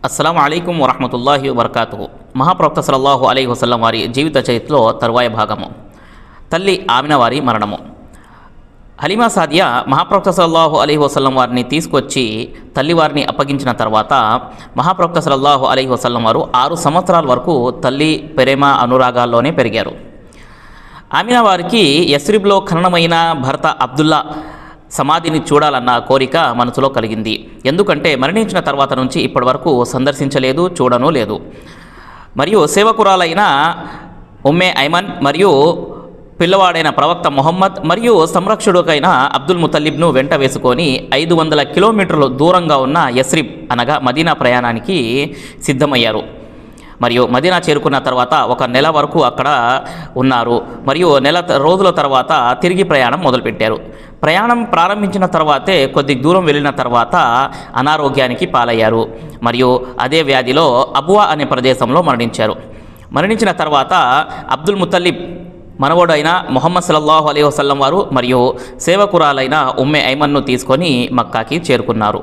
అస్సలాము అలైకుం వరహమతుల్లాహి వబర్కాతుహు. మహాప్రవక్త సల్లల్లాహు అలైహి వసల్లం వారి జీవిత చరిత్రలో తరువాయి భాగము. తల్లి ఆమినా వారి మరణము. హలీమా సాదియా మహాప్రవక్త సల్లల్లాహు అలైహి వసల్లం వారిని తీసుకొచ్చి తల్లివారిని అప్పగించిన తర్వాత మహాప్రవక్త సల్లల్లాహు అలైహి వసల్లం వారు 6 సంవత్సరాల వరకు తల్లి ప్రేమ అనురాగాల్లోనే పెరిగారు. ఆమినా వారికి యస్రిబ్లో ఖననమైన భర్త అబ్దుల్లా సమాధిని చూడాలన్న కోరిక మనసులో కలిగింది. ఎందుకంటే మరణించిన తర్వాత నుంచి ఇప్పటి వరకు సందర్శించలేదు, చూడను లేదు. మరియు సేవకురాలైన ఉమ్మే ఐమన్ మరియు పిల్లవాడైన ప్రవక్త మొహమ్మద్ మరియు సంరక్షకుడైన అబ్దుల్ ముతల్లిబ్ను వెంట వేసుకొని 500 కిలోమీటర్లు దూరంగా ఉన్న యస్రిబ్ అనగా మదీనా ప్రయాణానికి సిద్ధమయ్యారు. మరియు మదీనా చేరుకున్న తర్వాత 1 నెల వరకు అక్కడ ఉన్నారు. మరియు నెల రోజుల తర్వాత తిరిగి ప్రయాణం మొదలుపెట్టారు. ప్రయాణం ప్రారంభించిన తర్వాతే కొద్ది దూరం వెళ్ళిన తర్వాత అనారోగ్యానికి పాలయ్యారు. మరియు అదే వ్యాధిలో అబువా అనే ప్రదేశంలో మరణించారు. మరణించిన తర్వాత అబ్దుల్ ముతల్లిబ్ మనవడైన ముహమ్మద్ సల్లల్లాహు అలైహి వసల్లం వారు మరియు సేవకురాలైన ఉమ్మే ఐమన్ను తీసుకొని మక్కాకి చేరుకున్నారు.